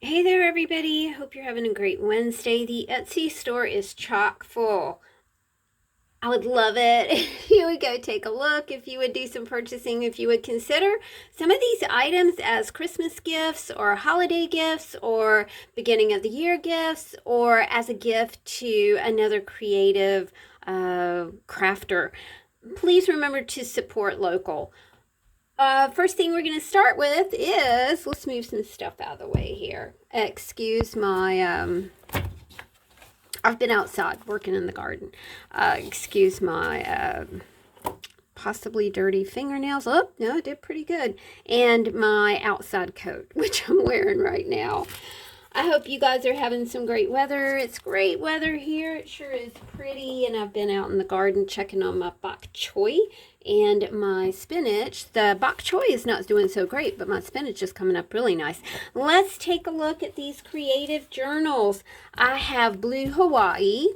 Hey there, everybody. Hope you're having a great Wednesday. The Etsy store is chock full. I would love it if you would go take a look, if you would do some purchasing, if you would consider some of these items as Christmas gifts or holiday gifts or beginning of the year gifts or as a gift to another creative crafter. Please remember to support local. First thing we're going to start with is, let's move some stuff out of the way here. Excuse my, I've been outside working in the garden. Excuse my possibly dirty fingernails. Oh, no, I did pretty good. And my outside coat, which I'm wearing right now. I hope you guys are having some great weather. It's great weather here. It sure is pretty. And I've been out in the garden checking on my bok choy and my spinach. The bok choy is not doing so great, but my spinach is coming up really nice. Let's take a look at these creative journals. I have Blue Hawaii.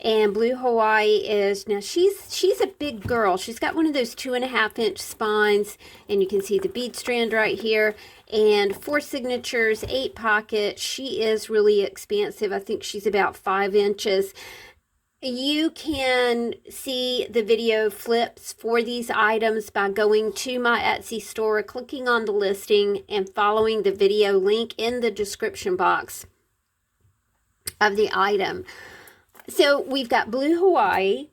And Blue Hawaii is, now she's a big girl. She's got one of those 2.5-inch spines, and you can see the bead strand right here. And 4 signatures, 8 pockets. She is really expansive. I think she's about 5 inches. You can see the video flips for these items by going to my Etsy store, clicking on the listing, and following the video link in the description box of the item. So we've got Blue Hawaii,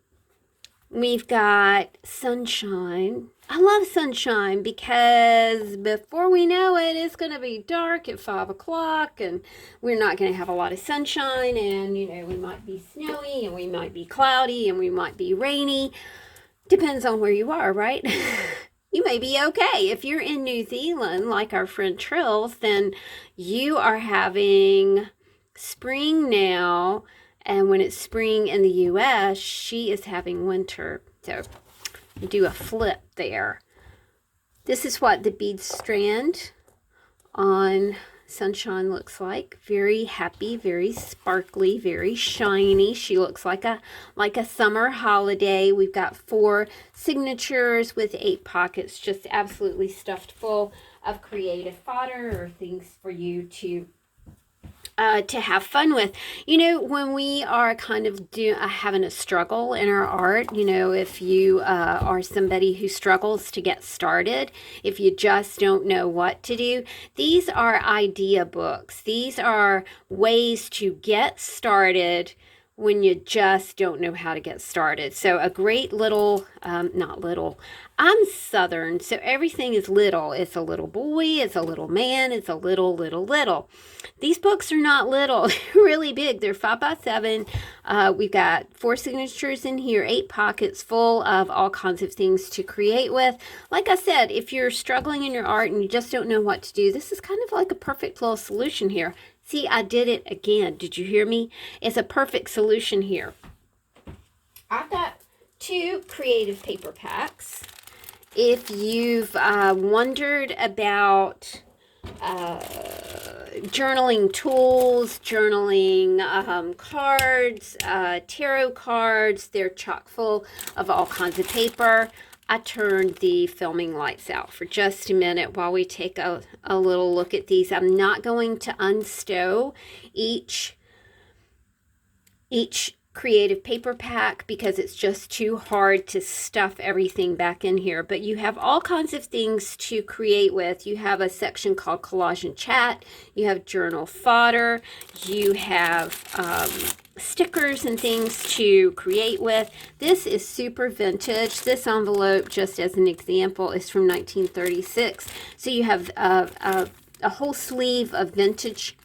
we've got Sunshine. I love Sunshine because before we know it, it's going to be dark at 5 o'clock and we're not going to have a lot of sunshine, and we might be snowy and we might be cloudy and we might be rainy. Depends on where you are, right? You may be okay. If you're in New Zealand, like our friend Trills, then you are having spring now. And when it's spring in the U.S., she is having winter. So do a flip there. This is what the bead strand on Sunshine looks like. Very happy, very sparkly, very shiny. She looks like a summer holiday. We've got 4 signatures with 8 pockets, just absolutely stuffed full of creative fodder or things for you to have fun with. When we are kind of having a struggle in our art, if you are somebody who struggles to get started, if you just don't know what to do, these are idea books. These are ways to get started when you just don't know how to get started. So a great little, not little, I'm Southern, so everything is little. It's a little boy, it's a little man, it's a little, little, little. These books are not little, they're really big. They're 5 by 7. We've got 4 signatures in here, 8 pockets full of all kinds of things to create with. Like I said, if you're struggling in your art and you just don't know what to do, this is kind of like a perfect little solution here. See, I did it again. Did you hear me? It's a perfect solution here. I've got 2 creative paper packs. If you've wondered about journaling tools, journaling cards, tarot cards, they're chock full of all kinds of paper. I turned the filming lights out for just a minute while we take a little look at these. I'm not going to unstow each creative paper pack because it's just too hard to stuff everything back in here. But you have all kinds of things to create with. You have a section called Collage and Chat. You have journal fodder. You have stickers and things to create with. This is super vintage. This envelope, just as an example, is from 1936. So you have a whole sleeve of vintage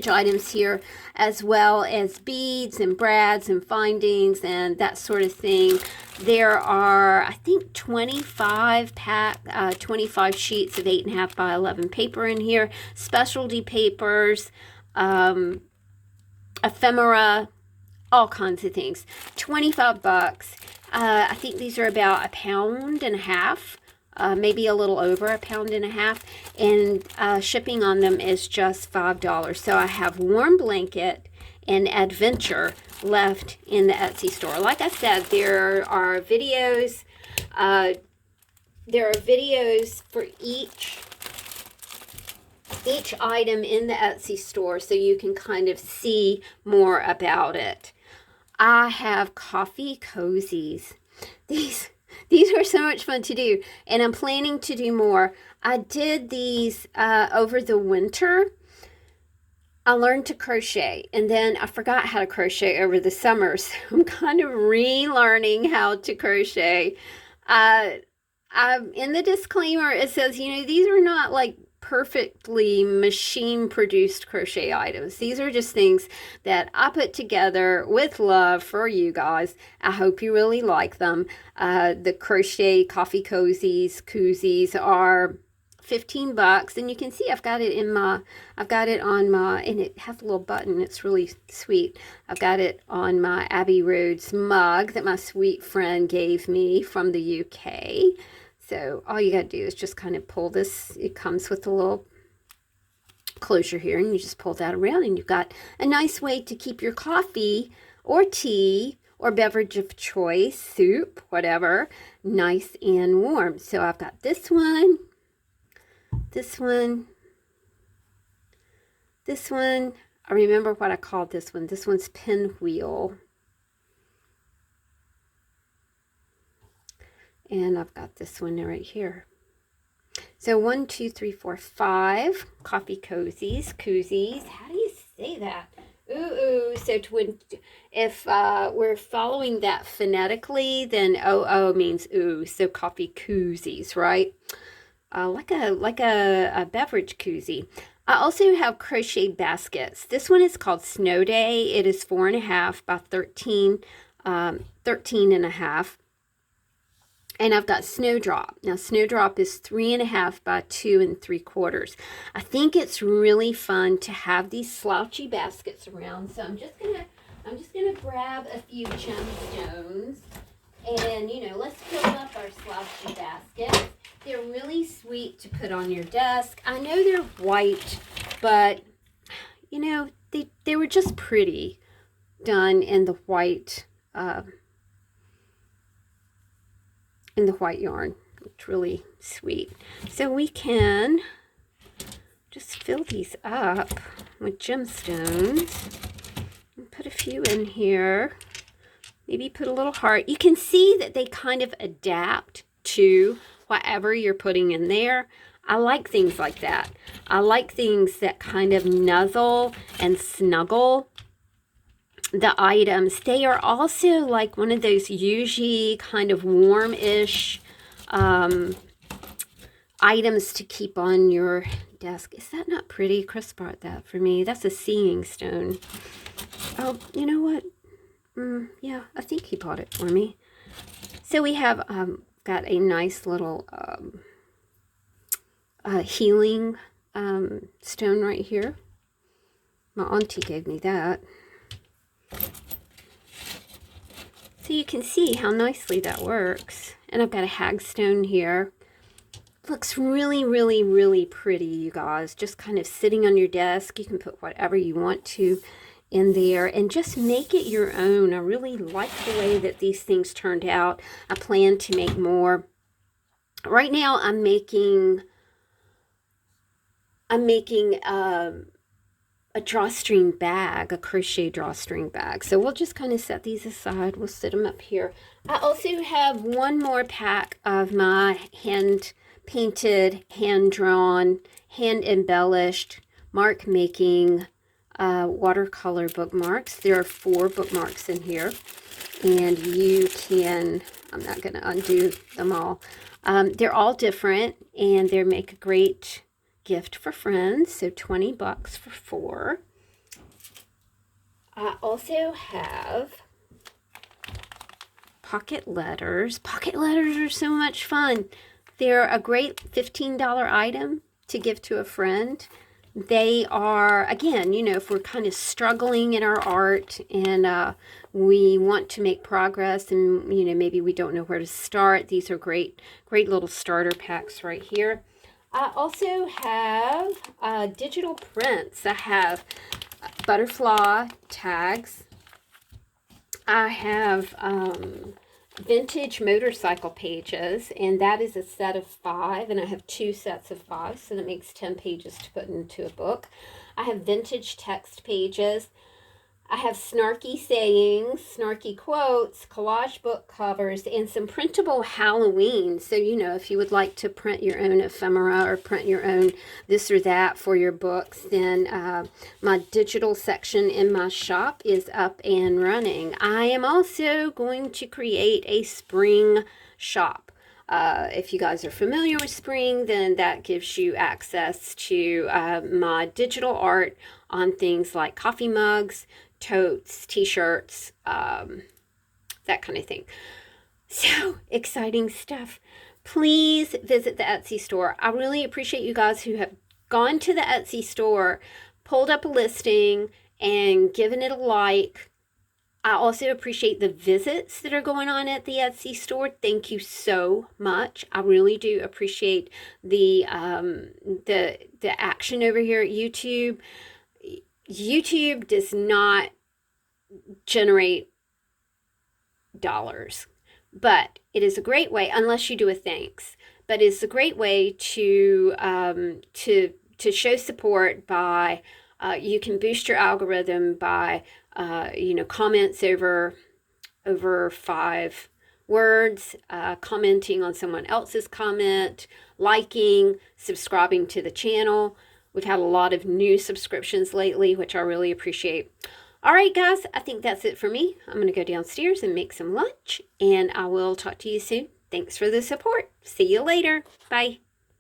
items here, as well as beads and brads and findings and that sort of thing. There are, I think, 25 sheets of 8.5 by 11 paper in here, specialty papers, ephemera, all kinds of things. 25 bucks. I think these are about £1.50. Maybe a little over £1.50, and shipping on them is just $5. So I have Warm Blanket and Adventure left in the Etsy store. Like I said, there are videos. There are videos for each each item in the Etsy store so you can kind of see more about it. I have coffee cozies. These are so much fun to do, and I'm planning to do more. I did these over the winter. I learned to crochet, and then I forgot how to crochet over the summer, so I'm kind of relearning how to crochet. In the disclaimer, it says, you know, these are not like perfectly machine-produced crochet items. These are just things that I put together with love for you guys. I hope you really like them. The crochet coffee cozies, koozies are $15, and you can see I've got it on my, and it has a little button. It's really sweet. I've got it on my Abbey Roads mug that my sweet friend gave me from the UK. So all you got to do is just kind of pull this. It comes with a little closure here, and you just pull that around, and you've got a nice way to keep your coffee or tea or beverage of choice, soup, whatever, nice and warm. So I've got this one, this one, this one. I remember what I called this one. This one's pinwheel. And I've got this one right here. So 1, 2, 3, 4, 5 coffee cozies, koozies. How do you say that? Ooh. So if we're following that phonetically, then O means ooh. So coffee koozies, right? Like a beverage koozie. I also have crochet baskets. This one is called Snow Day. It is 4.5 by 13 and a half. And I've got Snowdrop. Now, Snowdrop is 3.5 by 2 3/4. I think it's really fun to have these slouchy baskets around. So I'm just gonna grab a few gemstones, and you know, let's fill up our slouchy baskets. They're really sweet to put on your desk. I know they're white, but you know, they were just pretty done in the white. In the white yarn. It's really sweet. So we can just fill these up with gemstones and put a few in here. Maybe put a little heart. You can see that they kind of adapt to whatever you're putting in there. I like things like that. I like things that kind of nuzzle and snuggle the items. They are also like one of those Yuji kind of warm-ish items to keep on your desk. Is that not pretty? Chris brought that for me. That's a seeing stone. Oh, you know what? Yeah, I think he bought it for me. So we have got a nice little healing stone right here. My auntie gave me that. So you can see how nicely that works. And I've got a hagstone here. Looks really, really, really pretty, you guys. Just kind of sitting on your desk. You can put whatever you want to in there and just make it your own. I really like the way that these things turned out. I plan to make more. Right now I'm making a drawstring bag, a crochet drawstring bag. So we'll just kind of set these aside. We'll sit them up here. I also have one more pack of my hand painted, hand drawn, hand embellished mark making watercolor bookmarks. There are 4 bookmarks in here, and you can, I'm not going to undo them all. They're all different, and they make a great gift for friends. So $20 for 4. I also have pocket letters. Pocket letters are so much fun. They're a great $15 item to give to a friend. They are, again, you know, if we're kind of struggling in our art and we want to make progress and, you know, maybe we don't know where to start, these are great little starter packs right here. I also have digital prints. I have butterfly tags. I have vintage motorcycle pages, and that is a set of 5, and I have 2 sets of 5, so that makes 10 pages to put into a book. I have vintage text pages. I have snarky sayings, snarky quotes, collage book covers, and some printable Halloween. So, you know, if you would like to print your own ephemera or print your own this or that for your books, then my digital section in my shop is up and running. I am also going to create a spring shop. If you guys are familiar with spring, then that gives you access to my digital art on things like coffee mugs, totes, t-shirts, that kind of thing. So exciting stuff. Please visit the Etsy store. I really appreciate you guys who have gone to the Etsy store, pulled up a listing, and given it a like. I also appreciate the visits that are going on at the Etsy store. Thank you so much. I really do appreciate the action over here at YouTube. YouTube does not generate dollars, but it is a great way, unless you do a thanks, but it's a great way to show support by, you can boost your algorithm by, you know, comments over 5 words, commenting on someone else's comment, liking, subscribing to the channel. We've had a lot of new subscriptions lately, which I really appreciate. All right, guys, I think that's it for me. I'm going to go downstairs and make some lunch, and I will talk to you soon. Thanks for the support. See you later. Bye.